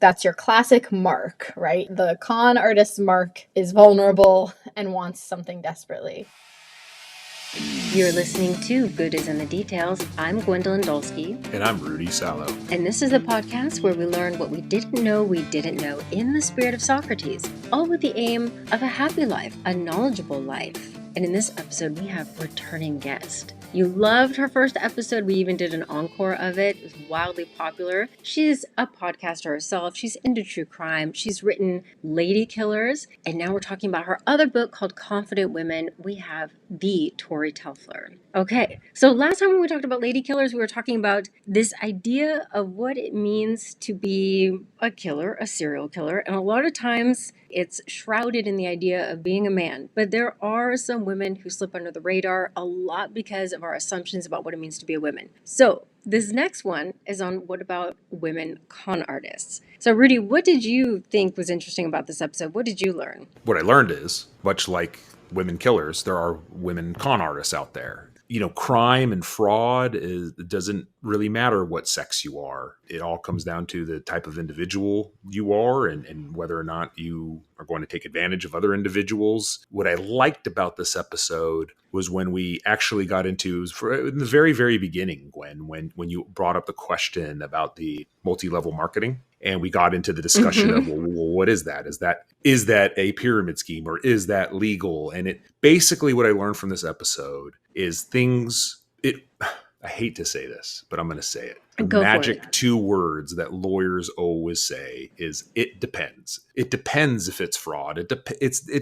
That's your classic mark, right? The con artist mark is vulnerable and wants something desperately. You're listening to Good is in the Details. I'm Gwendolyn Dolsky. And I'm Rudy Sallow. And this is a podcast where we learn what we didn't know in the spirit of Socrates, all with the aim of a happy life, a knowledgeable life. And in this episode, we have returning guest. You loved her first episode. We even did an encore of it. It was wildly popular. She's a podcaster herself. She's into true crime. She's written Lady Killers. And now we're talking about her other book called Confident Women. We have the Tori Telfer. Okay, so last time when we talked about Lady Killers, we were talking about this idea of what it means to be a killer, a serial killer. And a lot of times it's shrouded in the idea of being a man. But there are some women who slip under the radar a lot because of our assumptions about what it means to be a woman. So this next one is on what about women con artists. So Rudy, what did you think was interesting about this episode? What did you learn? What I learned is, much like women killers, there are women con artists out there. You know, crime and fraud doesn't really matter what sex you are. It all comes down to the type of individual you are and whether or not you are going to take advantage of other individuals. What I liked about this episode was when we actually got into, in the very, very beginning, Gwen, when you brought up the question about the multi-level marketing. And we got into the discussion of, well, what is that? Is that a pyramid scheme or is that legal? And it basically what I learned from this episode is I hate to say this, but I'm going to say it. The magic 2 words that lawyers always say is it depends. It depends if it's fraud. It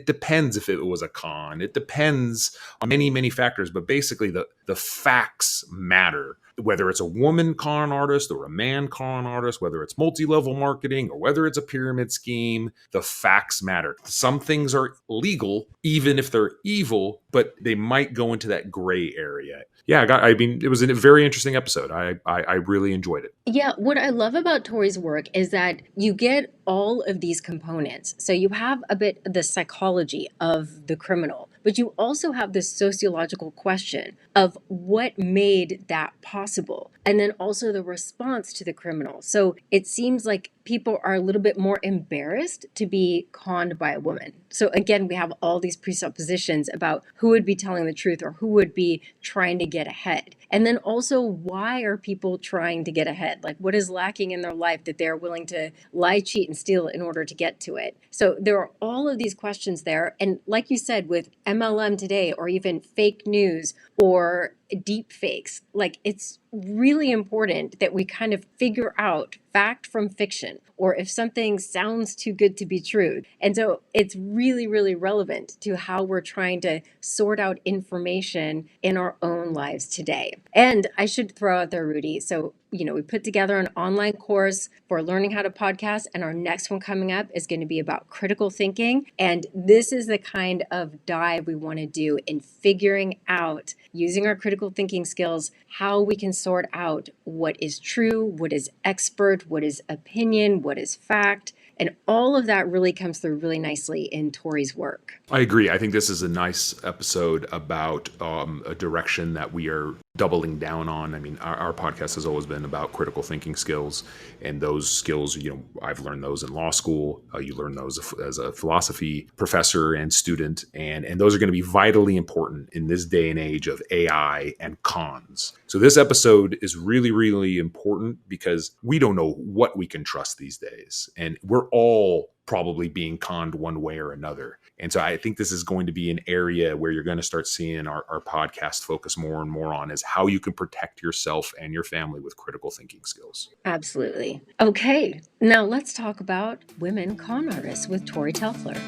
depends if it was a con. It depends on many, many factors. But basically the facts matter. Whether it's a woman con artist or a man con artist, whether it's multi-level marketing or whether it's a pyramid scheme, the facts matter. Some things are legal, even if they're evil, but they might go into that gray area. Yeah, it was a very interesting episode. I really enjoyed it. Yeah, what I love about Tori's work is that you get all of these components. So you have a bit of the psychology of the criminal, but you also have this sociological question of what made that possible, and then also the response to the criminal. So it seems like people are a little bit more embarrassed to be conned by a woman. So again, we have all these presuppositions about who would be telling the truth or who would be trying to get ahead. And then also, why are people trying to get ahead? Like, what is lacking in their life that they're willing to lie, cheat, and steal in order to get to it? So there are all of these questions there. And like you said, with MLM today, or even fake news or deep fakes, like it's really important that we kind of figure out fact from fiction, or if something sounds too good to be true. And so it's really, really relevant to how we're trying to sort out information in our own lives today. And I should throw out there, Rudy, so we put together an online course for learning how to podcast, and our next one coming up is going to be about critical thinking. And this is the kind of dive we want to do in figuring out, using our critical thinking skills, how we can sort out what is true, what is expert, what is opinion, what is fact. And all of that really comes through really nicely in Tori's work. I agree. I think this is a nice episode about a direction that we are doubling down on. I mean, our podcast has always been about critical thinking skills, and those skills, I've learned those in law school. You learn those as a philosophy professor and student, and those are going to be vitally important in this day and age of AI and cons. So this episode is really, really important because we don't know what we can trust these days, and we're all probably being conned one way or another. And so I think this is going to be an area where you're going to start seeing our podcast focus more and more on is how you can protect yourself and your family with critical thinking skills. Absolutely. Okay, now let's talk about women con artists with Tori Telfer.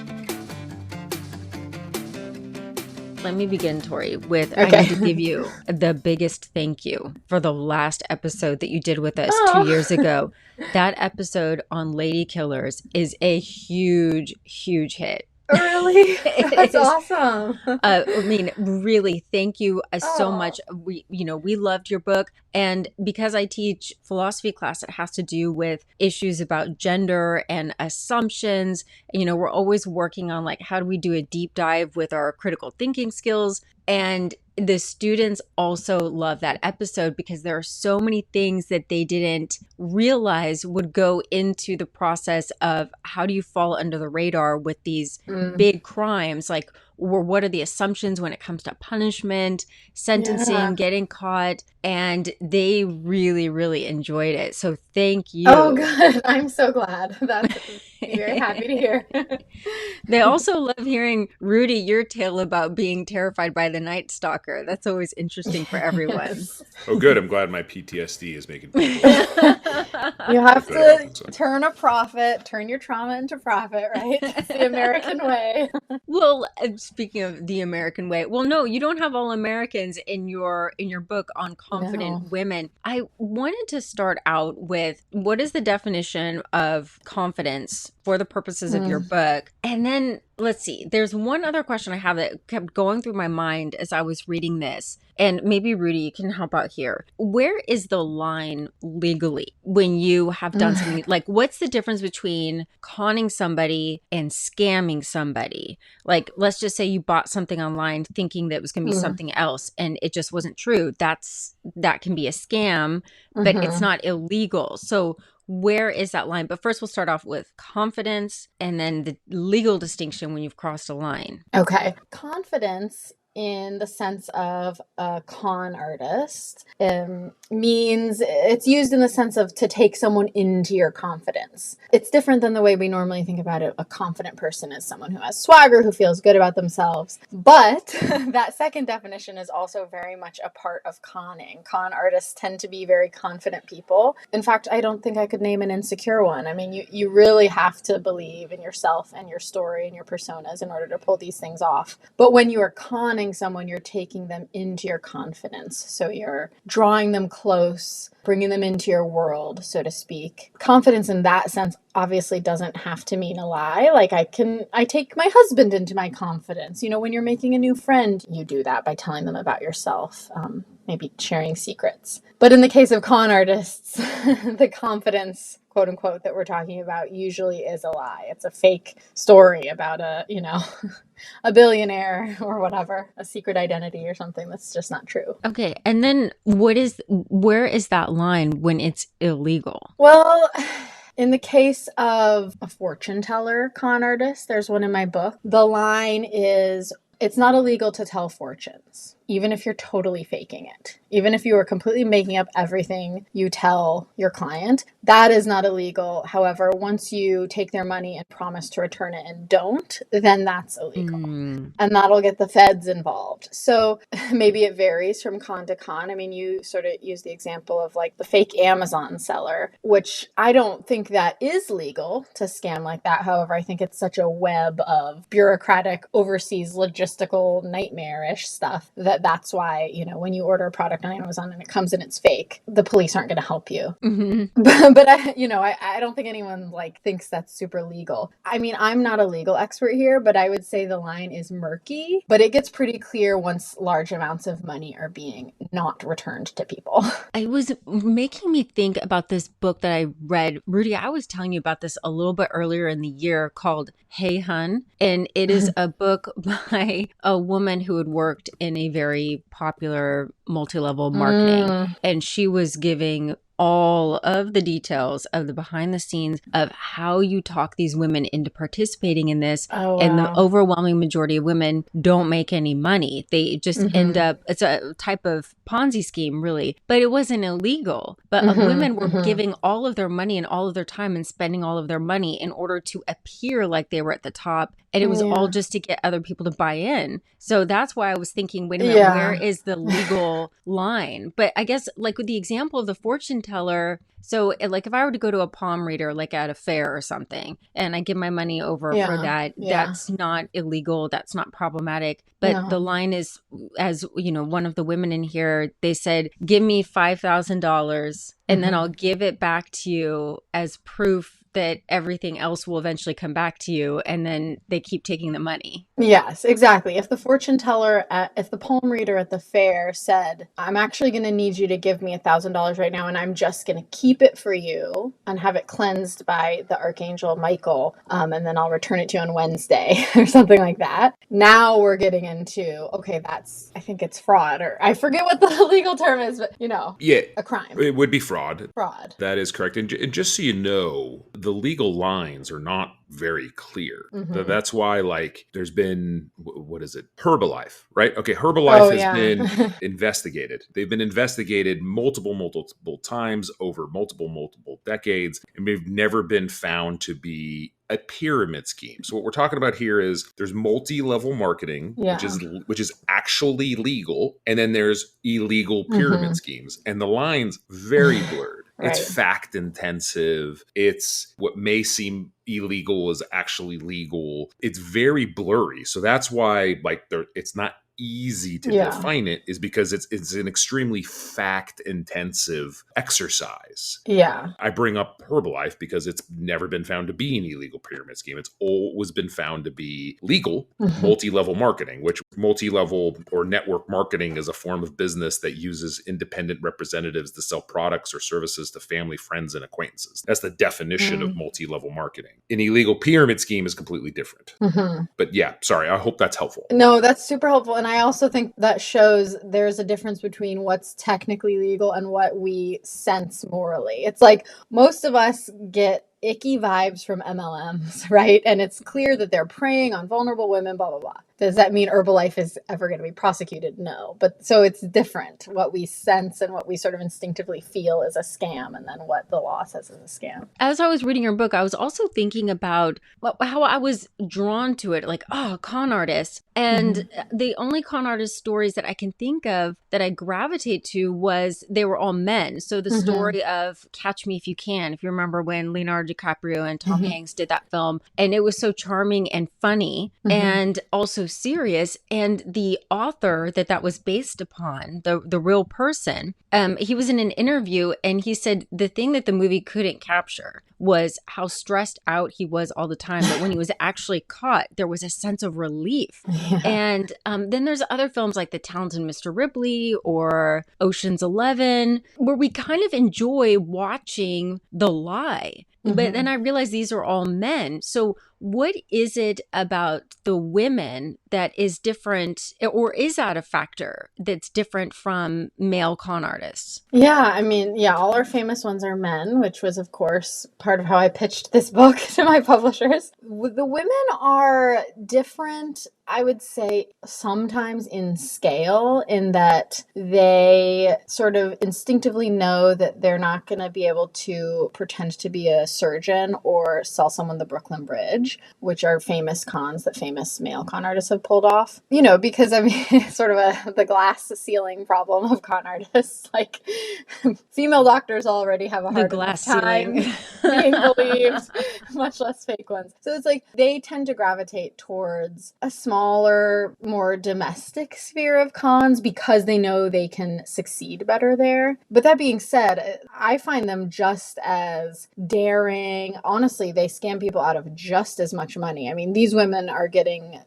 Let me begin, Tori, with I need to give you the biggest thank you for the last episode that you did with us 2 years ago. That episode on Lady Killers is a huge, huge hit. Really? That's awesome. I mean, really, thank you so much. We loved your book. And because I teach philosophy class, it has to do with issues about gender and assumptions. We're always working on how do we do a deep dive with our critical thinking skills. And the students also love that episode because there are so many things that they didn't realize would go into the process of how do you fall under the radar with these big crimes, like, or what are the assumptions when it comes to punishment, sentencing, Yeah. getting caught, and they really, really enjoyed it. So thank Oh, you. good. I'm so glad. That's very happy to hear. They also love hearing, Rudy, your tale about being terrified by the Night Stalker. That's always interesting for everyone. Yes. Oh, good. I'm glad my PTSD is making people You have think that to often. So. turn your trauma into profit, right? It's the American way. Well, speaking of the American way, well, no, you don't have all Americans in your book on confident No. women. I wanted to start out with what is the definition of confidence for the purposes of your book, and then let's see. There's one other question I have that kept going through my mind as I was reading this, and maybe Rudy, you can help out here. Where is the line legally when you have done something like, what's the difference between conning somebody and scamming somebody? Like, let's just say you bought something online thinking that it was going to be something else and it just wasn't true. That can be a scam, but it's not illegal. So where is that line? But first we'll start off with confidence and then the legal distinction when you've crossed a line. Okay. Confidence in the sense of a con artist means it's used in the sense of to take someone into your confidence. It's different than the way we normally think about it. A confident person is someone who has swagger, who feels good about themselves. But that second definition is also very much a part of conning. Con artists tend to be very confident people. In fact, I don't think I could name an insecure one. I mean, you really have to believe in yourself and your story and your personas in order to pull these things off. But when you are conning someone, you're taking them into your confidence. So you're drawing them close, bringing them into your world, so to speak. Confidence in that sense obviously doesn't have to mean a lie. Like I take my husband into my confidence. You know, when you're making a new friend, you do that by telling them about yourself, maybe sharing secrets. But in the case of con artists, the confidence, quote unquote, that we're talking about usually is a lie. It's a fake story about a a billionaire or whatever, a secret identity or something that's just not true. Okay. And then where is that line when it's illegal? Well, in the case of a fortune teller con artist, there's one in my book. The line is, it's not illegal to tell fortunes, even if you're totally faking it. Even if you are completely making up everything you tell your client, that is not illegal. However, once you take their money and promise to return it and don't, then that's illegal. And that'll get the feds involved. So maybe it varies from con to con. I mean, you sort of use the example of like the fake Amazon seller, which I don't think that is legal to scam like that. However, I think it's such a web of bureaucratic, overseas, logistical, nightmarish stuff that's why, when you order a product on Amazon and it comes and it's fake, the police aren't going to help you. But I don't think anyone thinks that's super legal. I mean, I'm not a legal expert here, but I would say the line is murky, but it gets pretty clear once large amounts of money are being not returned to people. It was making me think about this book that I read. Rudy, I was telling you about this a little bit earlier in the year called Hey Hun. And it is a book by a woman who had worked in a very popular multi-level marketing. And she was giving all of the details of the behind the scenes of how you talk these women into participating in this. Oh, wow. And the overwhelming majority of women don't make any money. They just end up, it's a type of Ponzi scheme, really, but it wasn't illegal. But women were giving all of their money and all of their time and spending all of their money in order to appear like they were at the top. And it was all just to get other people to buy in. So that's why I was thinking, wait a minute, where is the legal line? But I guess with the example of the fortune teller, so if I were to go to a palm reader, at a fair or something, and I give my money over for that, that's not illegal. That's not problematic. But the line is, as one of the women in here, they said, give me $5,000 and then I'll give it back to you as proof that everything else will eventually come back to you, and then they keep taking the money. Yes, exactly. If the fortune teller, if the palm reader at the fair said, I'm actually going to need you to give me $1,000 right now, and I'm just going to keep it for you and have it cleansed by the Archangel Michael, and then I'll return it to you on Wednesday or something like that. Now we're getting into, okay, I think it's fraud, or I forget what the legal term is, but Yeah, a crime. it would be fraud. Fraud. That is correct. And just so you know, the legal lines are not very clear. That's why, like, there's been, what is it? Herbalife, right? Okay, Herbalife has been investigated. They've been investigated multiple times over multiple decades, and they've never been found to be a pyramid scheme. So what we're talking about here is there's multi-level marketing, which is actually legal, and then there's illegal pyramid schemes, and the line's very blurred. Right. It's fact intensive. It's what may seem illegal is actually legal. It's very blurry. So that's why, like, it's not easy to define it, is because it's an extremely fact intensive exercise. Yeah. I bring up Herbalife because it's never been found to be an illegal pyramid scheme. It's always been found to be legal multi-level marketing, which multi-level or network marketing is a form of business that uses independent representatives to sell products or services to family, friends, and acquaintances. That's the definition of multi-level marketing. An illegal pyramid scheme is completely different. But yeah, sorry, I hope that's helpful. No, that's super helpful. And I also think that shows there's a difference between what's technically legal and what we sense morally. It's like most of us get icky vibes from MLMs, right? And it's clear that they're preying on vulnerable women, blah, blah, blah. Does that mean Herbalife is ever going to be prosecuted? No. But so it's different what we sense and what we sort of instinctively feel is a scam, and then what the law says is a scam. As I was reading your book, I was also thinking about how I was drawn to it, like, con artists. And the only con artist stories that I can think of that I gravitate to was they were all men. So the story of Catch Me If You Can, if you remember when Leonardo DiCaprio and Tom Hanks did that film, and it was so charming and funny and also serious. And the author that was based upon, the real person, he was in an interview and he said the thing that the movie couldn't capture was how stressed out he was all the time. But when he was actually caught, there was a sense of relief. And then there's other films like The Talented Mr. Ripley or Ocean's 11, where we kind of enjoy watching the lie. But then I realized these are all men. So what is it about the women that is different, or is that a factor that's different from male con artists? Yeah, I mean, all our famous ones are men, which was, of course, part of how I pitched this book to my publishers. The women are different, I would say, sometimes in scale, in that they sort of instinctively know that they're not going to be able to pretend to be a surgeon or sell someone the Brooklyn Bridge, which are famous cons that famous male con artists have pulled off. Because, I mean, it's sort of the glass ceiling problem of con artists. Like, female doctors already have a hard enough time being believed, much less fake ones. So it's like they tend to gravitate towards a smaller, more domestic sphere of cons because they know they can succeed better there. But that being said, I find them just as daring. Honestly, they scam people out of just as much money. I mean, these women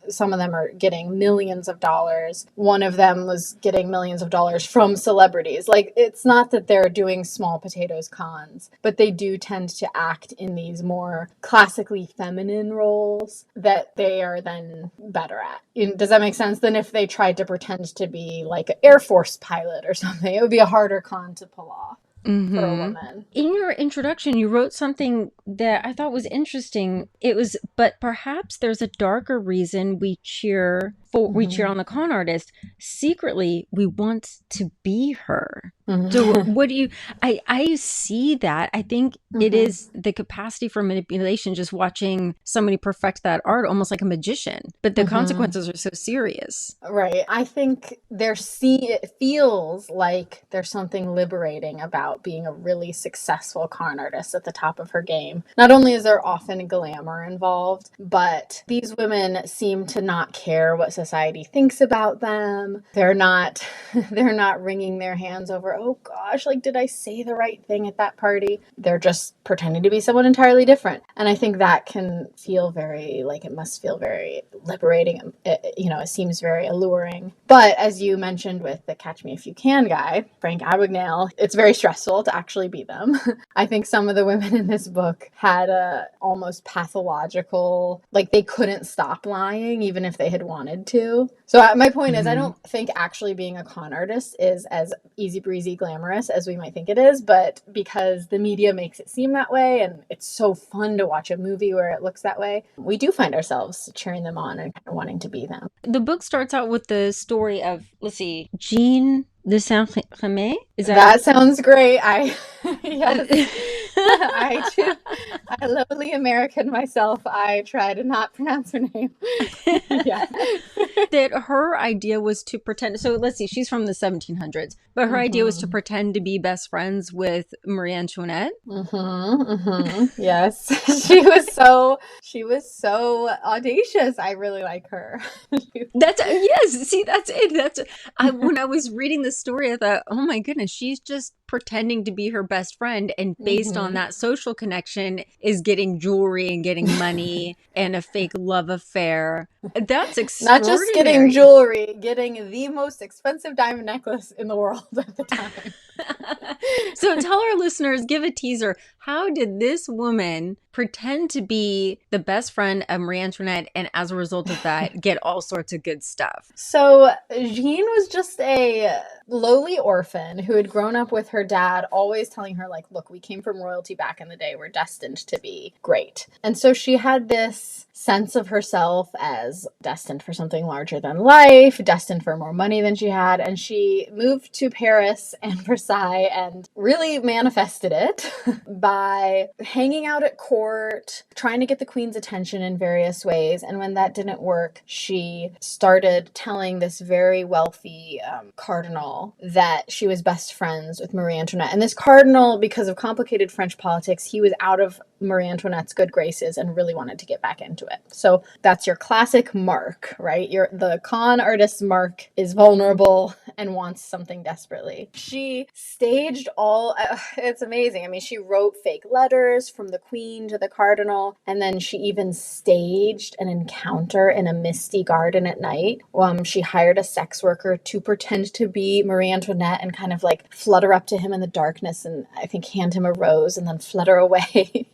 some of them are getting millions of dollars. One of them was getting millions of dollars from celebrities. Like, it's not that they're doing small potatoes cons, but they do tend to act in these more classically feminine roles that they are then better at. Does that make sense? Than if they tried to pretend to be like an Air Force pilot or something. It would be a harder con to pull off. For a woman. In your introduction, you wrote something that I thought was interesting. It was, but perhaps there's a darker reason we cheer on the con artist. Secretly, we want to be her. So what do you, I see that. I think it is the capacity for manipulation, just watching somebody perfect that art, almost like a magician, but the consequences are so serious. Right. I think it feels like there's something liberating about being a really successful con artist at the top of her game. Not only is there often glamour involved, but these women seem to not care what society thinks about them. They're not they're not wringing their hands over, oh gosh, like did I say the right thing at that party? They're just pretending to be someone entirely different. And I think that can feel very, like, it must feel very liberating. It seems very alluring. But as you mentioned with the Catch Me If You Can guy, Frank Abagnale, it's very stressful to actually be them. I think some of the women in this book had a almost pathological, like they couldn't stop lying even if they had wanted to. So my point is, I don't think actually being a con artist is as easy breezy glamorous as we might think it is, but because the media makes it seem that way and it's so fun to watch a movie where it looks that way, we do find ourselves cheering them on and kind of wanting to be them. The book starts out with the story of, let's see, Jean de Saint-Remy? That sounds great. Yes. I too. I lowly American myself. I try to not pronounce her name. Yeah. That her idea was to pretend. So let's see, she's from the 1700s, but her idea was to pretend to be best friends with Marie Antoinette. Yes. She was so audacious. I really like her. Yes. See, that's it. When I was reading the story, I thought, oh my goodness, she's just pretending to be her best friend, and based on that social connection is getting jewelry and getting money and a fake love affair. That's extraordinary. Not just getting jewelry, getting the most expensive diamond necklace in the world at the time. So tell our listeners, give a teaser. How did this woman pretend to be the best friend of Marie Antoinette, and as a result of that, get all sorts of good stuff? So Jean was just a lowly orphan who had grown up with her dad, always telling her, like, look, we came from royalty back in the day. We're destined to be great. And so she had this sense of herself as destined for something larger than life, destined for more money than she had. And she moved to Paris and Versailles and really manifested it by hanging out at court, trying to get the queen's attention in various ways. And when that didn't work, she started telling this very wealthy cardinal that she was best friends with Marie Antoinette. And this cardinal, because of complicated French politics, he was out of Marie Antoinette's good graces and really wanted to get back into it. So that's your classic mark, right? The con artist's mark is vulnerable and wants something desperately. She staged it's amazing. I mean, she wrote fake letters from the queen to the cardinal, and then she even staged an encounter in a misty garden at night. She hired a sex worker to pretend to be Marie Antoinette and kind of like flutter up to him in the darkness and I think hand him a rose and then flutter away.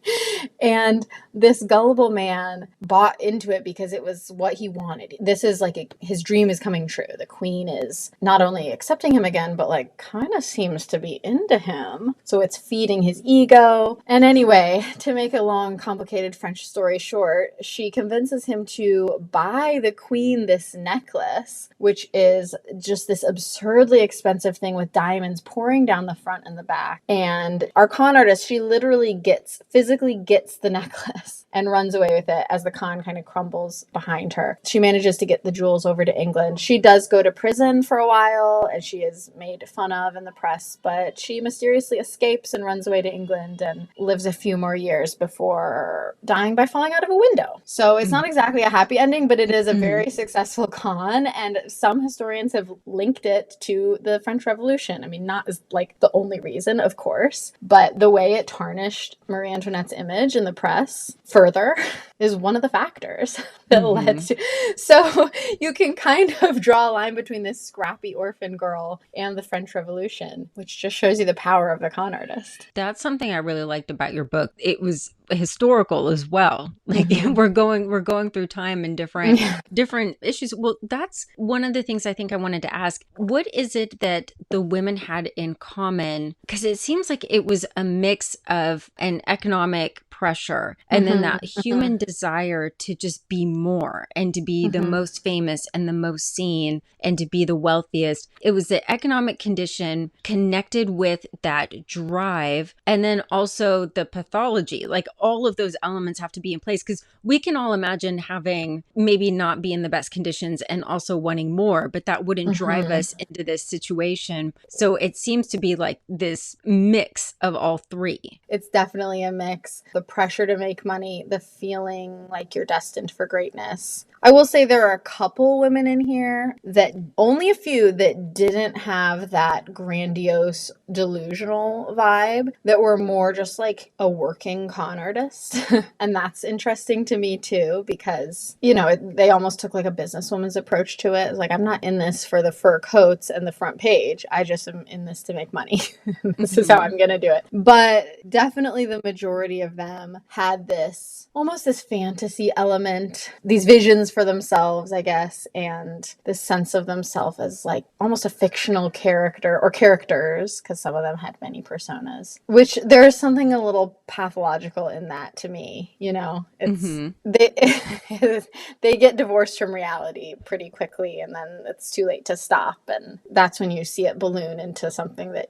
And this gullible man bought into it because it was what he wanted. This is like his dream is coming true. The queen is not only accepting him again, but like kind of seems to be into him. So it's feeding his ego. And anyway, to make a long, complicated French story short, she convinces him to buy the queen this necklace, which is just this absurdly expensive thing with diamonds pouring down the front and the back. And our con artist, she literally physically gets the necklace and runs away with it as the con kind of crumbles behind her. She manages to get the jewels over to England. She does go to prison for a while and she is made fun of in the press, but she mysteriously escapes and runs away to England and lives a few more years before dying by falling out of a window. So it's not exactly a happy ending, but it is a very successful con, and some historians have linked it to the French Revolution. I mean, not as like the only reason, of course, but the way it tarnished Marie Antoinette's image in the press further is one of the factors that led to. So you can kind of draw a line between this scrappy orphan girl and the French Revolution, which just shows you the power of the con artist. That's something I really liked about your book. It was historical as well. Like we're going through time and different issues. Well, that's one of the things I think I wanted to ask. What is it that the women had in common? Because it seems like it was a mix of an economic pressure and then that human desire to just be more and to be the most famous and the most seen and to be the wealthiest. It was the economic condition connected with that drive, and then also the pathology. Like all of those elements have to be in place, because we can all imagine having maybe not be in the best conditions and also wanting more, but that wouldn't drive us into this situation. So it seems to be like this mix of all three. It's definitely a mix. The pressure to make money, the feeling feeling like you're destined for greatness. I will say there are a couple women in here that, only a few, that didn't have that grandiose delusional vibe, that were more just like a working con artist. And that's interesting to me too, because, you know, they almost took like a businesswoman's approach to it. It's like, I'm not in this for the fur coats and the front page. I just am in this to make money. This is how I'm going to do it. But definitely the majority of them had this, almost this fantasy element, these visions for themselves, I guess, and this sense of themselves as like almost a fictional character, or characters, because some of them had many personas, which there is something a little pathological in that to me. You know, it's they get divorced from reality pretty quickly, and then it's too late to stop, and that's when you see it balloon into something that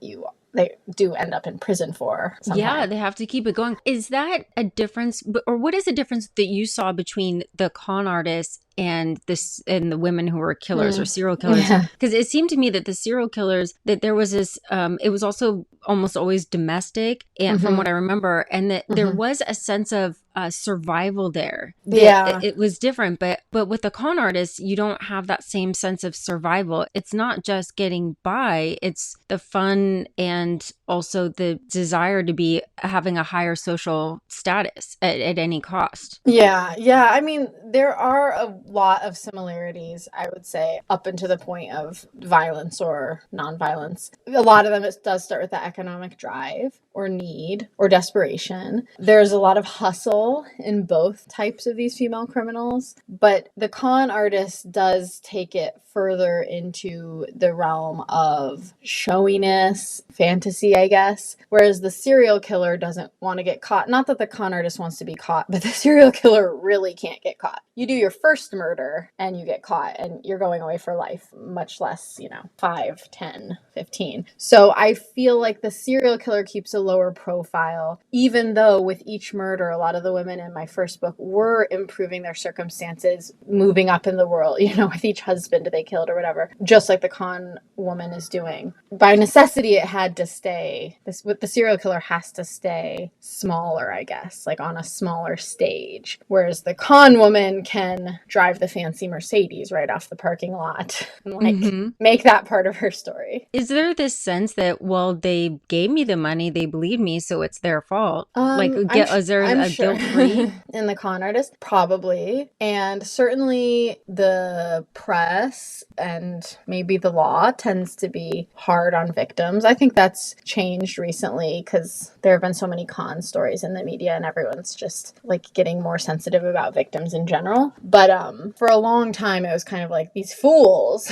they do end up in prison for sometimes. Yeah, they have to keep it going. Is that a difference, or what is the difference that you saw between the con artists and the women who were killers or serial killers? Because it seemed to me that the serial killers, that there was this, it was also almost always domestic, and from what I remember, and that there was a sense of survival there. It was different, but with the con artists, you don't have that same sense of survival. It's not just getting by; it's the fun and also the desire to be having a higher social status at any cost. Yeah. I mean, there are a lot of similarities, I would say, up until the point of violence or nonviolence. A lot of them, it does start with the economic drive or need or desperation. There's a lot of hustle in both types of these female criminals, but the con artist does take it further into the realm of showiness, fantasy, I guess, whereas the serial killer doesn't want to get caught. Not that the con artist wants to be caught, but the serial killer really can't get caught. You do your first murder and you get caught and you're going away for life, much less, 5, 10, 15. So I feel like the serial killer keeps a lower profile, even though with each murder, a lot of the women in my first book were improving their circumstances, moving up in the world, with each husband they killed or whatever, just like the con woman is doing. By necessity, it had to stay, with the serial killer has to stay smaller, I guess, like on a smaller stage. Whereas the con woman can drive the fancy Mercedes right off the parking lot and make that part of her story. Is there this sense that, well, they gave me the money, they believed me, so it's their fault? Is there a guilt-free? In the con artist? Probably. And certainly the press and maybe the law tends to be hard on victims. I think that's changed recently because there have been so many con stories in the media and everyone's just like getting more sensitive about victims in general. But for a long time, it was kind of like, these fools,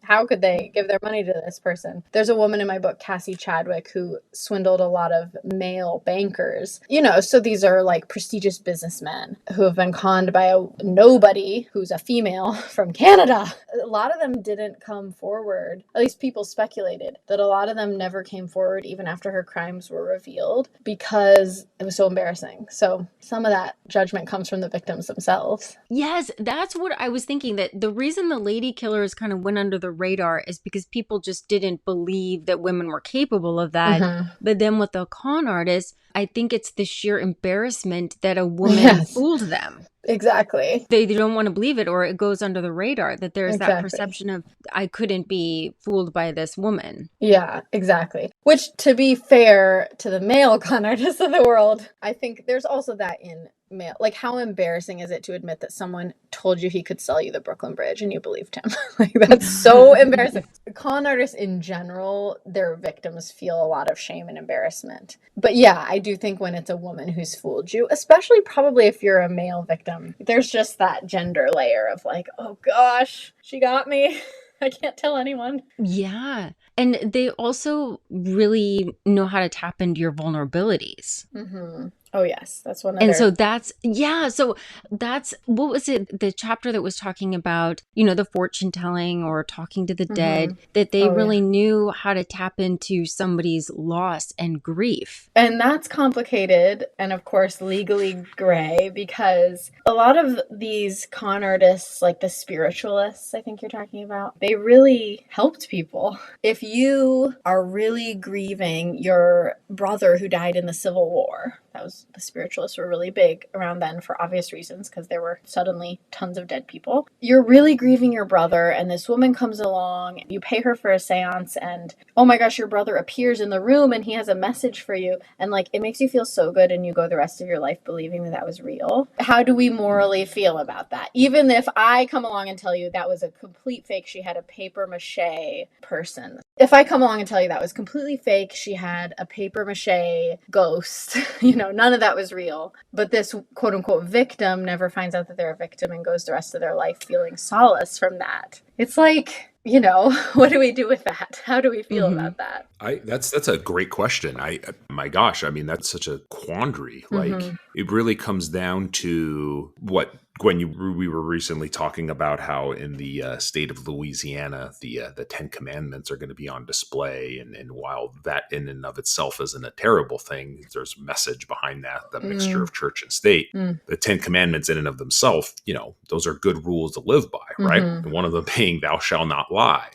how could they give their money to this person? There's a woman in my book, Cassie Chadwick, who swindled a lot of male bankers. So these are like prestigious businessmen who have been conned by a nobody who's a female from Canada. A lot of them didn't come forward. At least people speculated that a lot of them never came forward even after her crimes were revealed because it was so embarrassing. So some of that judgment comes from the victims themselves. Yes, that's what I was thinking, that the reason the lady killers kind of went under the radar is because people just didn't believe that women were capable of that. But then with the con artists, I think it's the sheer embarrassment that a woman fooled them. Exactly. They don't want to believe it, or it goes under the radar that there's that perception of, I couldn't be fooled by this woman. Yeah, exactly. Which, to be fair to the male con artists of the world, I think there's also that in male. Like, how embarrassing is it to admit that someone told you he could sell you the Brooklyn Bridge and you believed him? Like, that's so embarrassing. Con artists in general, their victims feel a lot of shame and embarrassment. But yeah, I do think when it's a woman who's fooled you, especially probably if you're a male victim, there's just that gender layer of like, oh gosh, she got me. I can't tell anyone. Yeah. And they also really know how to tap into your vulnerabilities. Oh, yes. That's one of And their... so that's, what was it? The chapter that was talking about, the fortune telling or talking to the dead, that they really knew how to tap into somebody's loss and grief. And that's complicated and, of course, legally gray because a lot of these con artists, like the spiritualists, I think you're talking about, they really helped people. If you are really grieving your brother who died in the Civil War, The spiritualists were really big around then for obvious reasons, because there were suddenly tons of dead people. You're really grieving your brother, and this woman comes along, you pay her for a seance, and oh my gosh, your brother appears in the room and he has a message for you. And like, it makes you feel so good, and you go the rest of your life believing that that was real. How do we morally feel about that? Even if I come along and tell you that was a complete fake, she had a paper mache person. If I come along and tell you that was completely fake, she had a paper mache ghost, none of that was real. But this quote unquote victim never finds out that they're a victim and goes the rest of their life feeling solace from that. It's like, what do we do with that? How do we feel about that? That's a great question. My gosh, I mean, that's such a quandary. Like, it really comes down to what, Gwen, we were recently talking about how in the state of Louisiana, the 10 Commandments are going to be on display. And while that in and of itself isn't a terrible thing, there's a message behind that, the mixture of church and state. The 10 Commandments in and of themselves, those are good rules to live by, right? And one of them being, thou shalt not lie.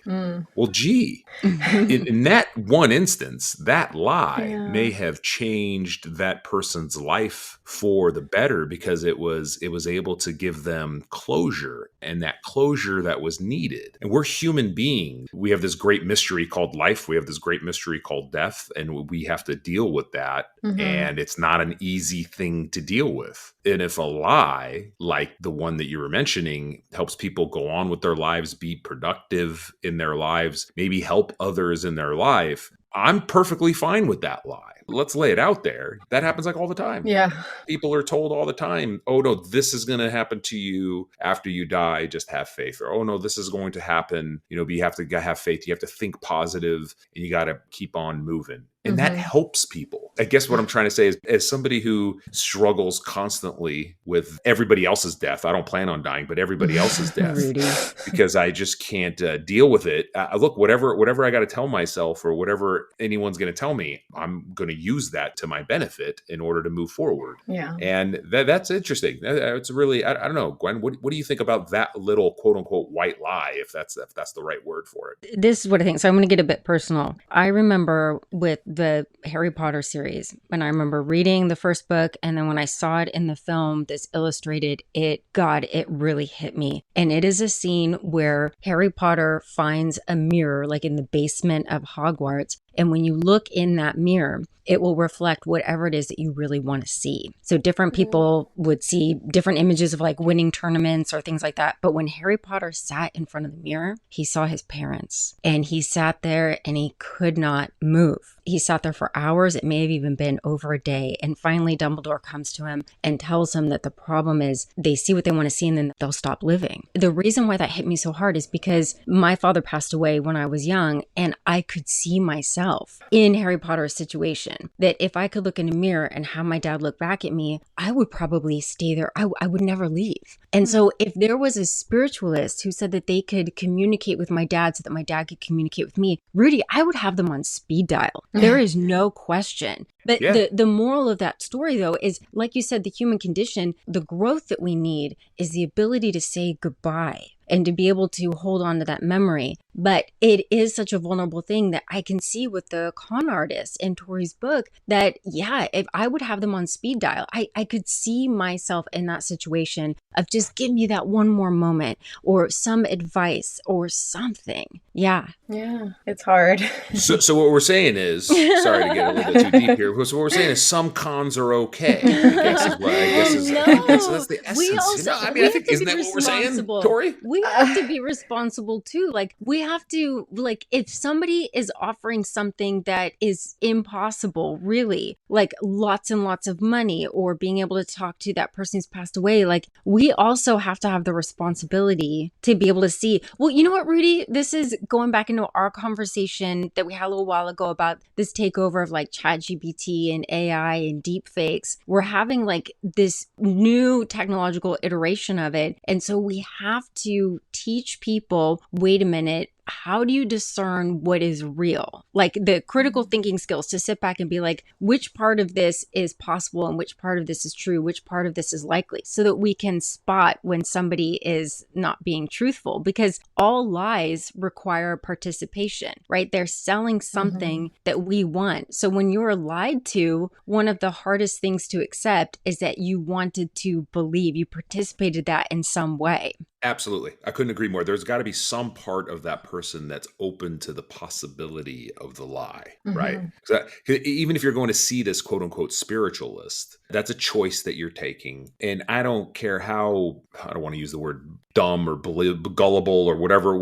Well, gee, in that one instance, that lie may have changed that person's life for the better, because it was able to give them closure, and that closure that was needed. And we're human beings. We have this great mystery called life. We have this great mystery called death, and we have to deal with that. And it's not an easy thing to deal with. And if a lie, like the one that you were mentioning, helps people go on with their lives, be productive in their lives, maybe help others in their life, I'm perfectly fine with that lie. Let's lay it out there. That happens like all the time. Yeah. People are told all the time, oh no, this is going to happen to you after you die. Just have faith. Or, oh no, this is going to happen. But you have to have faith. You have to think positive, and you got to keep on moving. And that helps people. I guess what I'm trying to say is, as somebody who struggles constantly with everybody else's death, I don't plan on dying, but everybody else's death, Rudy. because I just can't deal with it. Look, whatever I got to tell myself, or whatever anyone's going to tell me, I'm going to use that to my benefit in order to move forward. Yeah. And that's interesting. It's really, I don't know, Gwen, what do you think about that little quote unquote white lie, if that's the right word for it? This is what I think. So I'm going to get a bit personal. I remember with the Harry Potter series, and I remember reading the first book, and then when I saw it in the film, this illustrated, it really hit me. And it is a scene where Harry Potter finds a mirror, like in the basement of Hogwarts. And when you look in that mirror, it will reflect whatever it is that you really want to see. So different people would see different images of like winning tournaments or things like that. But when Harry Potter sat in front of the mirror, he saw his parents, and he sat there and he could not move. He sat there for hours. It may have even been over a day. And finally, Dumbledore comes to him and tells him that the problem is they see what they want to see, and then they'll stop living. The reason why that hit me so hard is because my father passed away when I was young, and I could see myself in Harry Potter's situation, that if I could look in a mirror and have my dad look back at me, I would probably stay there. I would never leave. And so if there was a spiritualist who said that they could communicate with my dad so that my dad could communicate with me, Rudy, I would have them on speed dial. There is no question. But the moral of that story, though, is, like you said, the human condition, the growth that we need is the ability to say goodbye and to be able to hold on to that memory. But it is such a vulnerable thing that I can see with the con artist in Tori's book that, if I would have them on speed dial, I could see myself in that situation of just give me that one more moment or some advice or something. Yeah, it's hard. So what we're saying is, sorry to get a little bit too deep here, so what we're saying is some cons are okay. I guess is so that's the essence. We also, I think, isn't that what we're saying, Tori? We have to be responsible too. Like, we have to, like, if somebody is offering something that is impossible, really, like lots and lots of money, or being able to talk to that person who's passed away, like, we also have to have the responsibility to be able to see, well, you know what, Rudy, this is going back into our conversation that we had a little while ago about this takeover of like ChatGPT and AI and deep fakes. We're having like this new technological iteration of it. And so we have to teach people, wait a minute, how do you discern what is real? Like the critical thinking skills to sit back and be like, which part of this is possible and which part of this is true, which part of this is likely, so that we can spot when somebody is not being truthful, because all lies require participation, right? They're selling something that we want. So when you're lied to, one of the hardest things to accept is that you wanted to believe, you participated that in some way. Absolutely. I couldn't agree more. There's got to be some part of that person that's open to the possibility of the lie, right? 'Cause 'cause even if you're going to see this quote unquote spiritualist, that's a choice that you're taking. And I don't care how, I don't want to use the word dumb or gullible or whatever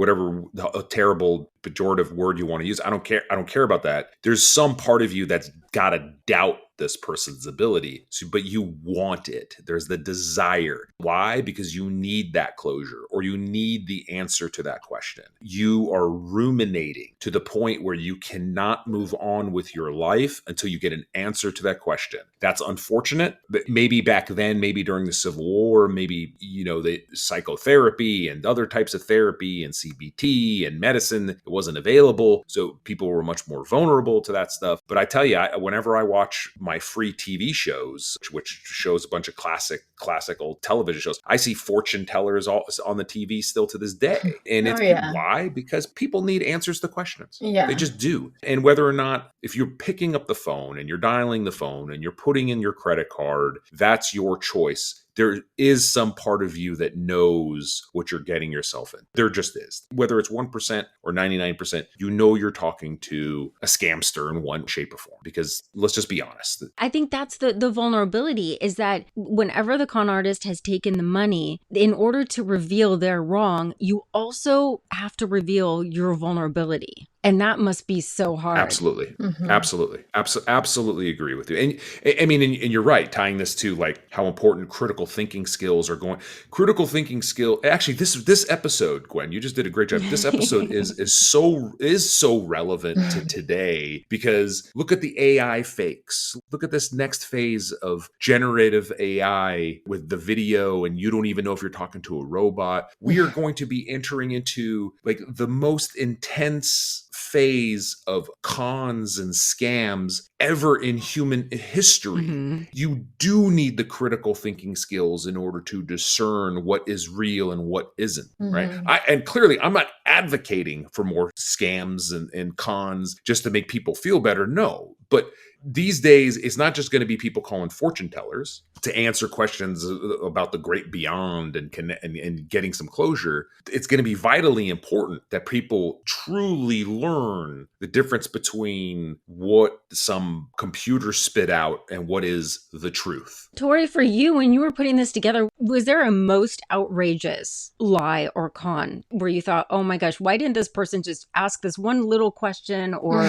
a terrible pejorative word you want to use. I don't care. I don't care about that. There's some part of you that's got to doubt this person's ability, but you want it. There's the desire. Why? Because you need that closure, or you need the answer to that question. You are ruminating to the point where you cannot move on with your life until you get an answer to that question. That's unfortunate, but maybe back then, maybe during the Civil War, maybe, the psychotherapy and other types of therapy and CBT and medicine, it wasn't available. So people were much more vulnerable to that stuff. But I tell you, whenever I watch my free TV shows, which shows a bunch of classical television shows, I see fortune tellers on the TV still to this day. And it's why? Because people need answers to questions. Yeah. They just do. And whether or not, if you're picking up the phone and you're dialing the phone and you're putting in your credit card, that's your choice. There is some part of you that knows what you're getting yourself in. There just is. Whether it's 1% or 99%, you're talking to a scamster in one shape or form. Because let's just be honest. I think that's the vulnerability, is that whenever the con artist has taken the money, in order to reveal their wrong, you also have to reveal your vulnerability. And that must be so hard. Absolutely. Absolutely. Absolutely agree with you. And I mean, and you're right, tying this to like how important critical thinking skills are going. Critical thinking skill. Actually, this episode, Gwen, you just did a great job. This episode is so relevant to today, because look at the AI fakes. Look at this next phase of generative AI with the video, and you don't even know if you're talking to a robot. We are going to be entering into like the most intense phase of cons and scams ever in human history. You do need the critical thinking skills in order to discern what is real and what isn't, right? And clearly, I'm not advocating for more scams and cons just to make people feel better. No, but these days, it's not just going to be people calling fortune tellers to answer questions about the great beyond and getting some closure. It's going to be vitally important that people truly learn the difference between what some computer spit out and what is the truth. Tori, for you, when you were putting this together, was there a most outrageous lie or con where you thought, oh my gosh, why didn't this person just ask this one little question? Or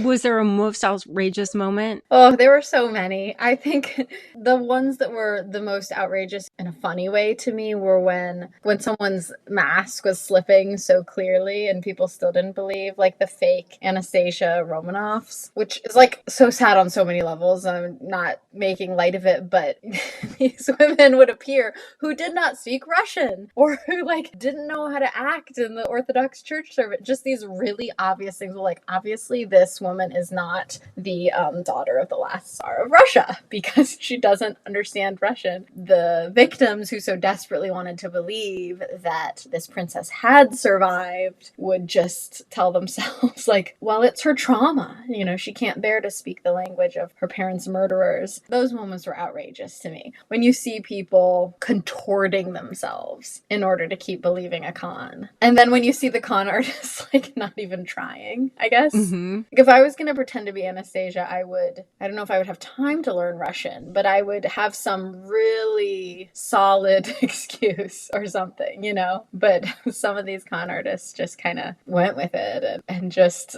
was there a most outrageous moment? Oh, there were so many. I think the ones that were the most outrageous in a funny way to me were when someone's mask was slipping so clearly and people still didn't believe, like the fake Anastasia Romanoffs, which is like so sad on so many levels. I'm not making light of it, but these women would appear who did not speak Russian or who like didn't know how to act in the Orthodox church service. Just these really obvious things. Like, obviously this woman is not the daughter of the last Tsar of Russia because she doesn't understand Russian. The victims who so desperately wanted to believe that this princess had survived would just tell themselves like, well, it's her trauma. She can't bear to speak the language of her parents' murderers. Those moments were outrageous to me. When you see people contorting themselves in order to keep believing a con. And then when you see the con artists like not even trying, I guess. If I was going to pretend to be Anastasia, I don't know if I would have time to learn Russian, but I would have some really solid excuse or something, But some of these con artists just kind of went with it and just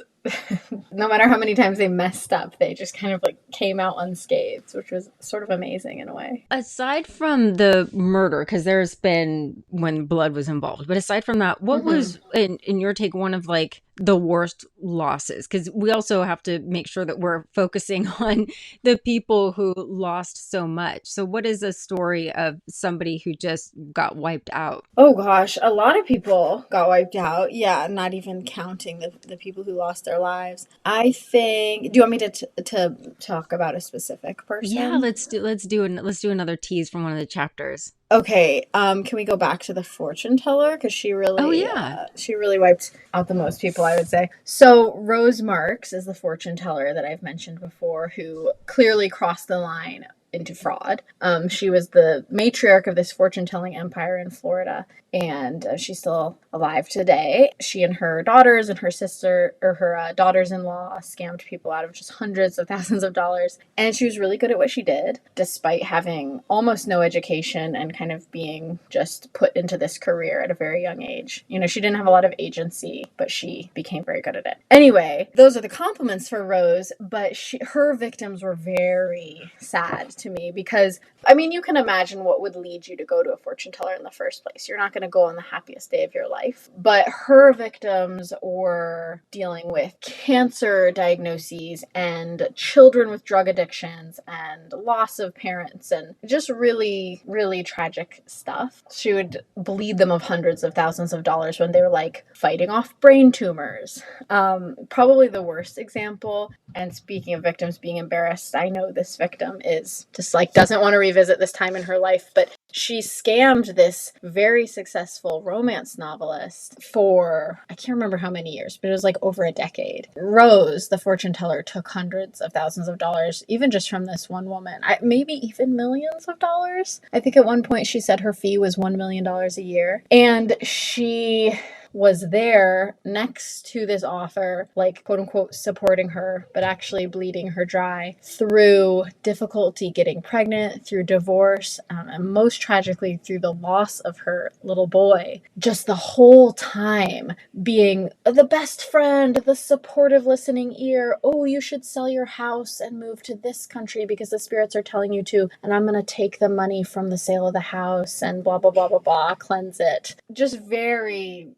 no matter how many times they messed up, they just kind of like came out unscathed, which was sort of amazing in a way. Aside from the murder, because there's been when blood was involved, but aside from that, what was in your take one of like the worst losses? Because we also have to make sure that we're focusing on the people who lost so much. So what is a story of somebody who just got wiped out? Oh gosh, a lot of people got wiped out. Yeah, not even counting the people who lost their lives. I think. Do you want me to talk about a specific Yeah, person? let's do another tease from one of the chapters. Okay, can we go back to the fortune teller? Because Oh yeah. she really wiped out the most people, I would say. So Rose Marks is the fortune teller that I've mentioned before, who clearly crossed the line into fraud. She was the matriarch of this fortune telling empire in Florida, and she's still alive today. She and her daughters and her sister, or her daughters-in-law, scammed people out of just hundreds of thousands of dollars. And she was really good at what she did, despite having almost no education and kind of being just put into this career at a very young age. You know, she didn't have a lot of agency, but she became very good at it. Anyway, those are the compliments for Rose, but her victims were very sad to me because, I mean, you can imagine what would lead you to go to a fortune teller in the first place. You're not going to go on the happiest day of your life. But her victims were dealing with cancer diagnoses and children with drug addictions and loss of parents and just really, really tragic stuff. She would bleed them of hundreds of thousands of dollars when they were like fighting off brain tumors. Probably the worst example. And speaking of victims being embarrassed, I know this victim is just like doesn't want to revisit this time in her life, but she scammed this very successful romance novelist for, I can't remember how many years, but it was like over a decade. Rose, the fortune teller, took hundreds of thousands of dollars, even just from this one woman. Maybe even millions of dollars. I think at one point she said her fee was $1 million a year. And she was there next to this author, like quote unquote supporting her, but actually bleeding her dry through difficulty getting pregnant, through divorce, and most tragically through the loss of her little boy. Just the whole time being the best friend, the supportive listening ear. Oh, you should sell your house and move to this country because the spirits are telling you to, and I'm going to take the money from the sale of the house and blah, blah, blah, blah, blah, cleanse it. Just very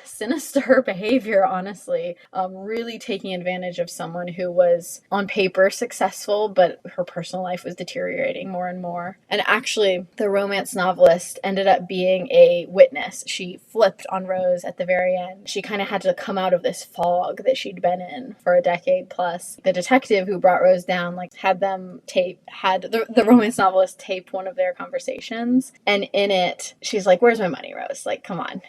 sinister behavior, honestly. Really taking advantage of someone who was on paper successful, but her personal life was deteriorating more and more. And actually, the romance novelist ended up being a witness. She flipped on Rose at the very end. She kind of had to come out of this fog that she'd been in for a decade plus. The detective who brought Rose down, like, had the romance novelist tape one of their conversations. And in it, she's like, "Where's my money, Rose? Like, come on."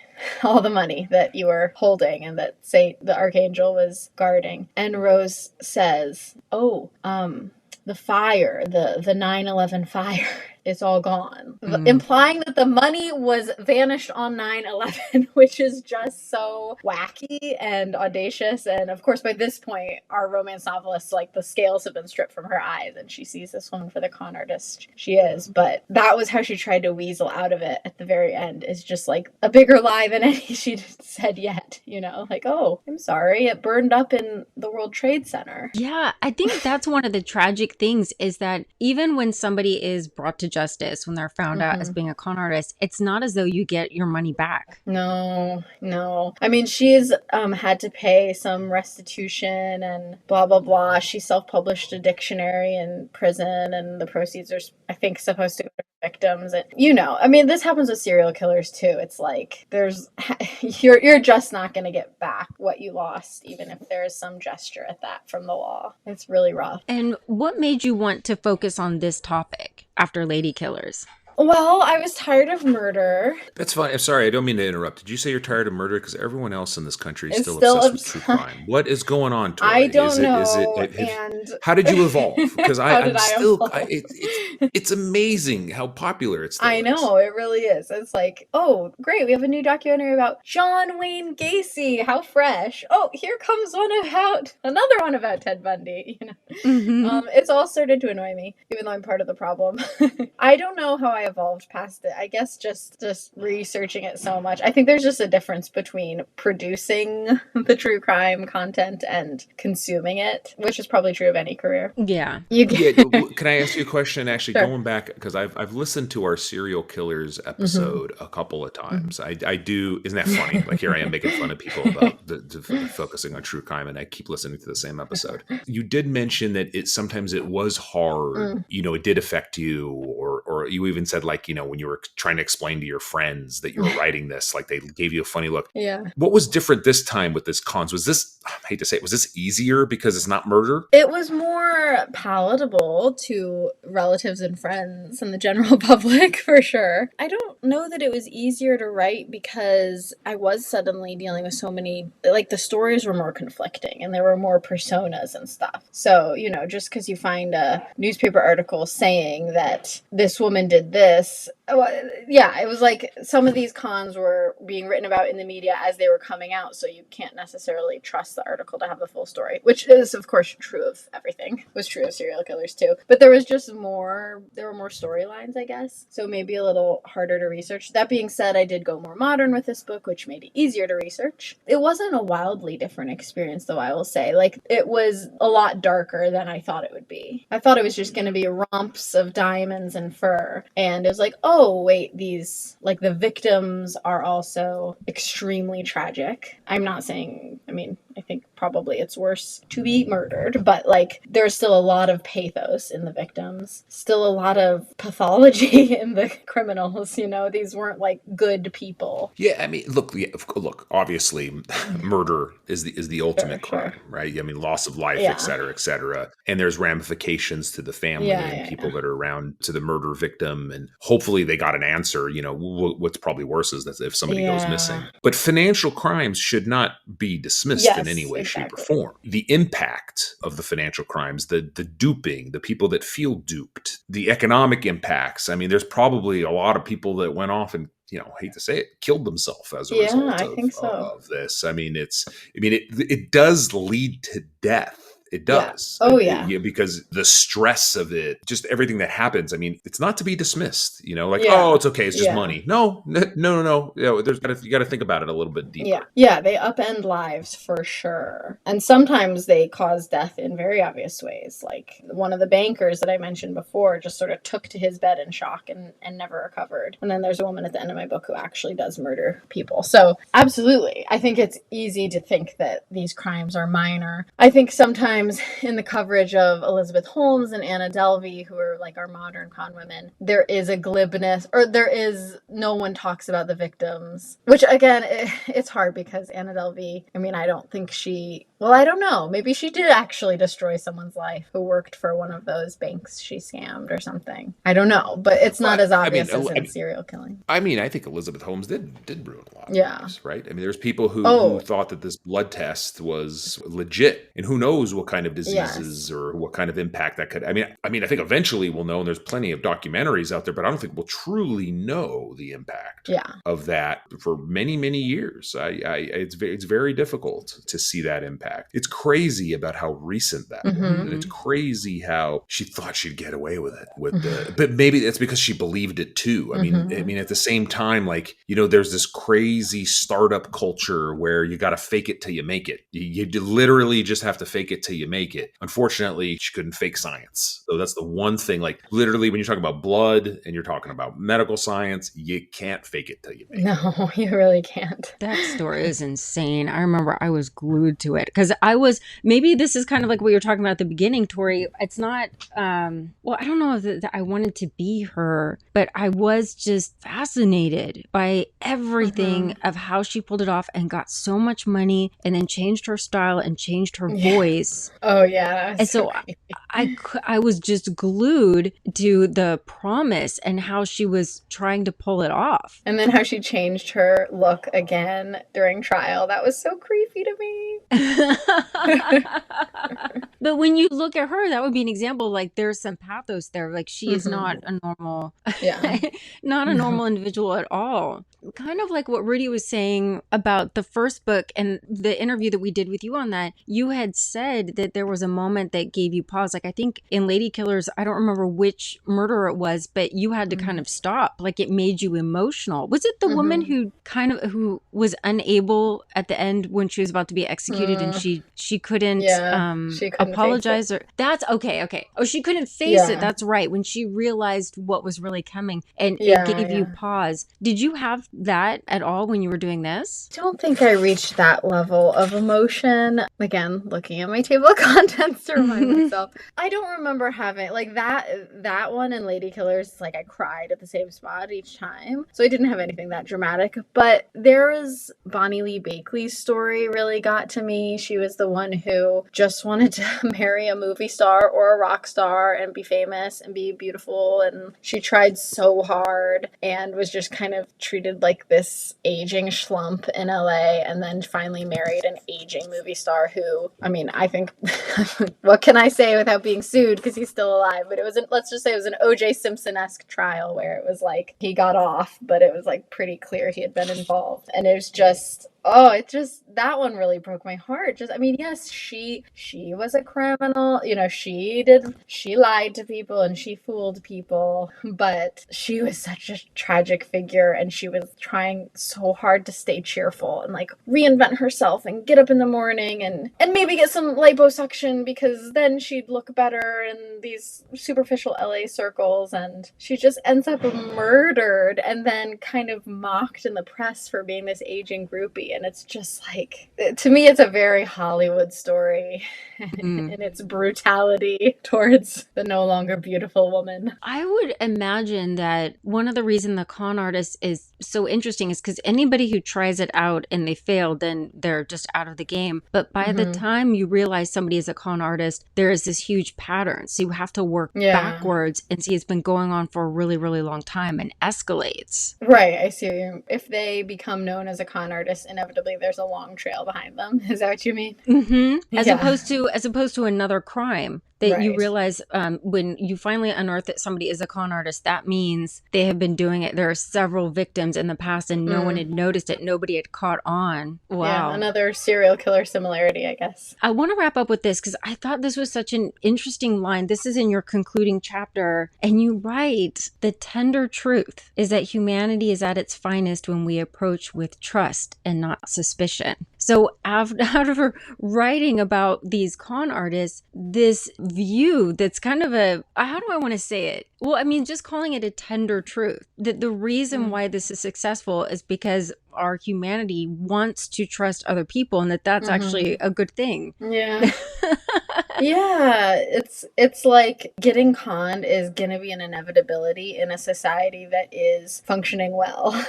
All the money that you were holding and that the archangel was guarding. And Rose says, the fire, the 9/11 fire, it's all gone. Implying that the money was vanished on 9/11, which is just so wacky and audacious. And of course, by this point, our romance novelist, like, the scales have been stripped from her eyes and she sees this woman for the con artist she is. But that was how she tried to weasel out of it at the very end, is just like a bigger lie than any she'd said yet, you know, like, "Oh, I'm sorry, it burned up in the World Trade Center." Yeah, I think that's one of the tragic things is that even when somebody is brought to justice, when they're found out as being a con artist, it's not as though you get your money back. No. I mean, she's had to pay some restitution and blah, blah, blah. She self-published a dictionary in prison, and the proceeds are, I think, supposed to go to victims. And, you know, I mean, this happens with serial killers too. It's like you're just not going to get back what you lost, even if there is some gesture at that from the law. It's really rough. And what made you want to focus on this topic after Lady Killers? Well, I was tired of murder. That's fine. I'm sorry. I don't mean to interrupt. Did you say you're tired of murder? Because everyone else in this country is It's still still obsessed with true crime. What is going on, Tori? I don't know. And how did you evolve? Because I'm still. evolve? It's amazing how popular it's. I know, it really is. It's like, oh, great, we have a new documentary about John Wayne Gacy. How fresh! Oh, here comes another one about Ted Bundy. You know, it's all started to annoy me, even though I'm part of the problem. I don't know how I evolved past it. I guess just researching it so much. I think there's just a difference between producing the true crime content and consuming it, which is probably true of any career. Yeah. You Yeah, get can I ask you a question? Actually, Sure. going back because I've listened to our serial killers episode a couple of times. I do. Isn't that funny? Like here I am making fun of people about focusing on true crime, and I keep listening to the same episode. You did mention that sometimes it was hard. It did affect you, or you even said like when you were trying to explain to your friends that you were writing this, like they gave you a funny look. Yeah. What was different this time with this cons? Was this, I hate to say it, was this easier because it's not murder? It was more palatable to relatives and friends and the general public, for sure. I don't know that it was easier to write because I was suddenly dealing with so many, like the stories were more conflicting and there were more personas and stuff. So, just because you find a newspaper article saying that this woman did this, it was like some of these cons were being written about in the media as they were coming out, so you can't necessarily trust the article to have the full story, which is of course true of everything. It was true of serial killers too, but there were more storylines, I guess, so maybe a little harder to research. That being said, I did go more modern with this book, which made it easier to research. It wasn't a wildly different experience, though, I will say. Like, it was a lot darker than I thought it would be. I thought it was just going to be romps of diamonds and fur, and it was like, oh wait, these, like, the victims are also extremely tragic. I'm not saying, I think probably it's worse to be murdered, but like there's still a lot of pathos in the victims, still a lot of pathology in the criminals. These weren't like good people. Yeah, look, obviously, murder is the ultimate Sure. crime, right? Loss of life, Yeah. et cetera, and there's ramifications to the family and people that are around to the murder victim, and hopefully they got an answer. What's probably worse is that if somebody goes missing. But financial crimes should not be dismissed in any way, shape, or form. The impact of the financial crimes, the duping, the people that feel duped, the economic impacts. There's probably a lot of people that went off and, I hate to say it, killed themselves as a result of this. It does lead to death. It does. Yeah. Oh, yeah. Because the stress of it, just everything that happens, it's not to be dismissed, oh, it's okay, it's just money. No. You got to think about it a little bit deeper. Yeah, they upend lives for sure. And sometimes they cause death in very obvious ways. Like one of the bankers that I mentioned before just sort of took to his bed in shock and never recovered. And then there's a woman at the end of my book who actually does murder people. So absolutely. I think it's easy to think that these crimes are minor. I think sometimes in the coverage of Elizabeth Holmes and Anna Delvey, who are like our modern con women, there is a glibness, or no one talks about the victims, which again, it's hard because Anna Delvey, I don't think I don't know, maybe she did actually destroy someone's life who worked for one of those banks she scammed or something. I don't know, but it's not as obvious as in serial killing. I think Elizabeth Holmes did ruin a lot of lives, right? There's people who thought that this blood test was legit, and who knows what kind of diseases or what kind of impact that could. I think eventually we'll know, and there's plenty of documentaries out there, but I don't think we'll truly know the impact of that for many, many years. It's very difficult to see that impact. It's crazy about how recent that was, and it's crazy how she thought she'd get away with it. But maybe that's because she believed it too. At the same time, there's this crazy startup culture where you got to fake it till you make it. You literally just have to fake it till you make it. Unfortunately, she couldn't fake science. So that's the one thing, like literally when you're talking about blood and you're talking about medical science, you can't fake it till you make it. No, you really can't. That story is insane. I remember I was glued to it because maybe this is kind of like what you were talking about at the beginning, Tori. It's not, I don't know that I wanted to be her, but I was just fascinated by everything of how she pulled it off and got so much money and then changed her style and changed her voice. Oh, yeah. And so I was just glued to the promise and how she was trying to pull it off. And then how she changed her look again during trial. That was so creepy to me. But when you look at her, that would be an example. Like there's some pathos there. Like she is not a normal, not a normal individual at all. Kind of like what Rudy was saying about the first book and the interview that we did with you on that. You had said that there was a moment that gave you pause. Like I think in Lady Killers, I don't remember which murder it was, but you had to kind of stop. Like it made you emotional. Was it the woman who was unable at the end when she was about to be executed and she couldn't she couldn't apologize? face it. Or that's okay. Oh, she couldn't face it. Yeah. That's right. When she realized what was really coming and Yeah, it gave you yeah. pause. Did you have that at all when you were doing this? I don't think I reached that level of emotion. Again, looking at my table of contents to remind myself. I don't remember having like that one in Lady Killers, like I cried at the same spot each time. So I didn't have anything that dramatic. But there was Bonnie Lee Bakley's story really got to me. She was the one who just wanted to marry a movie star or a rock star and be famous and be beautiful. And she tried so hard and was just kind of treated like this aging schlump in LA, and then finally married an aging movie star who, I mean, I think, what can I say without being sued because he's still alive? But it was, let's just say it was an O.J. Simpson-esque trial where it was like he got off, but it was like pretty clear he had been involved. And it was just, that one really broke my heart. Just, I mean, yes, she was a criminal, you know, she lied to people and she fooled people, but she was such a tragic figure, and she was trying so hard to stay cheerful and like reinvent herself and get up in the morning and maybe get some liposuction because then she'd look better in these superficial LA circles, and she just ends up murdered and then kind of mocked in the press for being this aging groupie. And it's just like, to me, it's a very Hollywood story in its brutality towards the no longer beautiful woman. I would imagine that one of the reasons the con artist is so interesting is because anybody who tries it out and they fail, then they're just out of the game. But by the time you realize somebody is a con artist, there is this huge pattern. So you have to work backwards and see it's been going on for a really, really long time and escalates. Right, I see. If they become known as a con artist, inevitably there's a long trail behind them. Is that what you mean? Mm-hmm. As opposed to another crime. That you realize when you finally unearth that somebody is a con artist, that means they have been doing it. There are several victims in the past and no one had noticed it. Nobody had caught on. Wow. Yeah, another serial killer similarity, I guess. I want to wrap up with this because I thought this was such an interesting line. This is in your concluding chapter. And you write, the tender truth is that humanity is at its finest when we approach with trust and not suspicion. So out of writing about these con artists, this view that's kind of how do I want to say it? Well, I mean, just calling it a tender truth. That the reason why this is successful is because our humanity wants to trust other people and that's actually a good thing. Yeah. Yeah, it's like getting conned is going to be an inevitability in a society that is functioning well,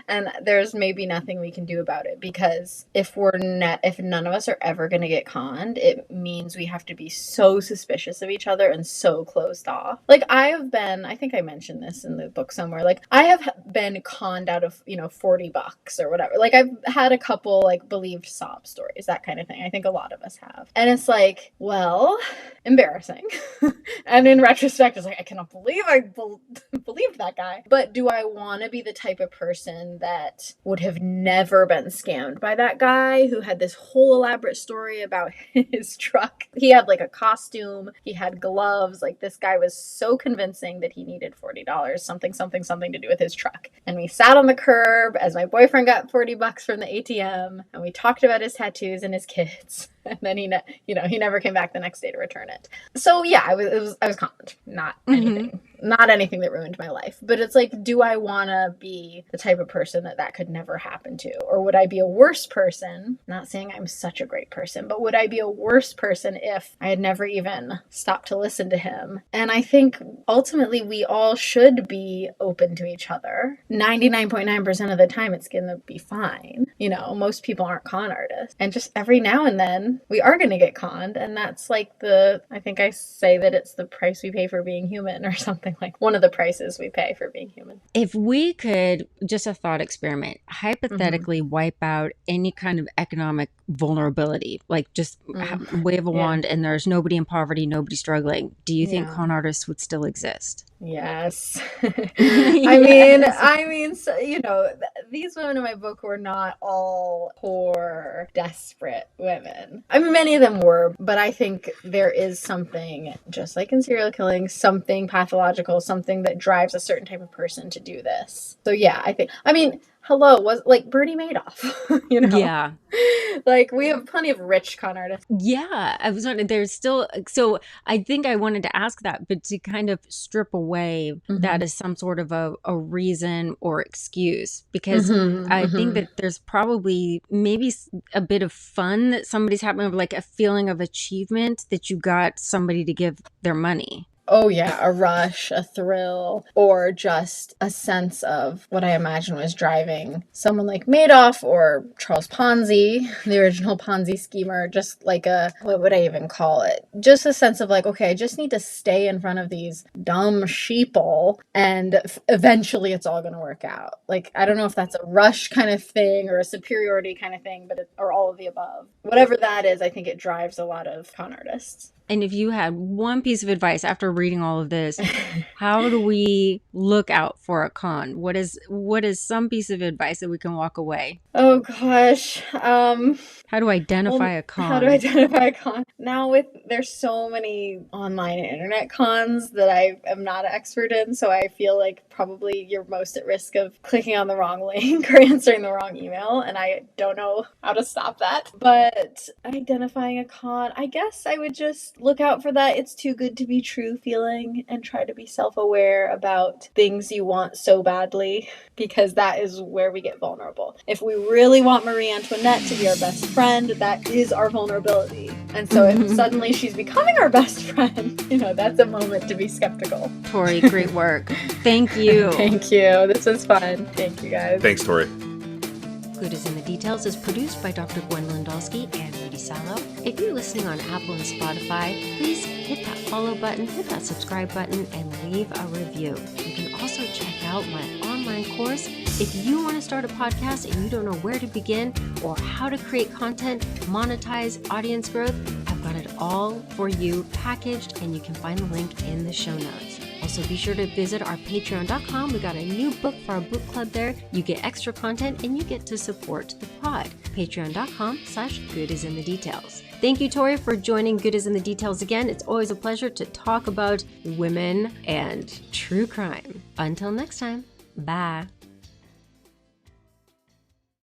and there's maybe nothing we can do about it, because if none of us are ever going to get conned, it means we have to be so suspicious of each other and so closed off. Like I think I mentioned this in the book somewhere, like I have been conned out of, $40 or whatever. Like I've had a couple like believed sob stories, that kind of thing. I think a lot of us have. And it's like, well, embarrassing. And in retrospect, it's like, I cannot believe I believed that guy. But do I want to be the type of person that would have never been scammed by that guy who had this whole elaborate story about his truck? He had like a costume, he had gloves. Like this guy was so convincing that he needed $40, something to do with his truck. And we sat on the curb as my boyfriend got $40 from the ATM, and we talked about his tattoos and his kids. And then he never came back the next day to return it. So yeah, I was conned. Not anything. Not anything that ruined my life. But it's like, do I want to be the type of person that could never happen to? Or would I be a worse person? Not saying I'm such a great person, but would I be a worse person if I had never even stopped to listen to him? And I think ultimately we all should be open to each other. 99.9% of the time it's going to be fine. Most people aren't con artists. And just every now and then we are going to get conned. And that's like I think I say that it's the price we pay for being human, or something, like one of the prices we pay for being human. If we could, just a thought experiment, hypothetically wipe out any kind of economic vulnerability, like just wave a wand and there's nobody in poverty, nobody struggling, do you think con artists would still exist? Yes. I mean, so, these women in my book were not all poor, desperate women. I mean, many of them were, but I think there is something, just like in serial killing, something pathological, something that drives a certain type of person to do this. So yeah, I mean, hello, was like Bernie Madoff, you know? Yeah. Like, we have plenty of rich con artists. Yeah, I was wondering, there's still, so I think I wanted to ask that, but to kind of strip away that as some sort of a reason or excuse, because I think that there's probably maybe a bit of fun that somebody's having, of like a feeling of achievement that you got somebody to give their money. Oh yeah, a rush, a thrill, or just a sense of what I imagine was driving someone like Madoff or Charles Ponzi, the original Ponzi schemer, just like what would I even call it? Just a sense of like, okay, I just need to stay in front of these dumb sheeple and eventually it's all going to work out. Like, I don't know if that's a rush kind of thing or a superiority kind of thing, or all of the above. Whatever that is, I think it drives a lot of con artists. And if you had one piece of advice after reading all of this, how do we look out for a con? What is some piece of advice that we can walk away? Oh gosh. How do I identify a con? How do I identify a con? Now there's so many online and internet cons that I am not an expert in, so I feel like probably you're most at risk of clicking on the wrong link or answering the wrong email, and I don't know how to stop that. But identifying a con, I guess I would just look out for that it's too good to be true feeling and try to be self-aware about things you want so badly, because that is where we get vulnerable. If we really want Marie Antoinette to be our best friend, that is our vulnerability. And so if suddenly she's becoming our best friend, that's a moment to be skeptical. Tori, great work. Thank you. Thank you. This was fun. Thank you, guys. Thanks, Tori. Good is in the Details is produced by Dr. Gwendolyn and Rudy Sallow. If you're listening on Apple and Spotify, please hit that follow button, hit that subscribe button, and leave a review. You can also check out my online course. If you want to start a podcast and you don't know where to begin or how to create content, monetize, audience growth, I've got it all for you packaged, and you can find the link in the show notes. Also, be sure to visit our patreon.com. We got a new book for our book club there. You get extra content and you get to support the pod. Patreon.com/Good is in the Details. Thank you, Tori, for joining Good is in the Details again. It's always a pleasure to talk about women and true crime. Until next time, bye.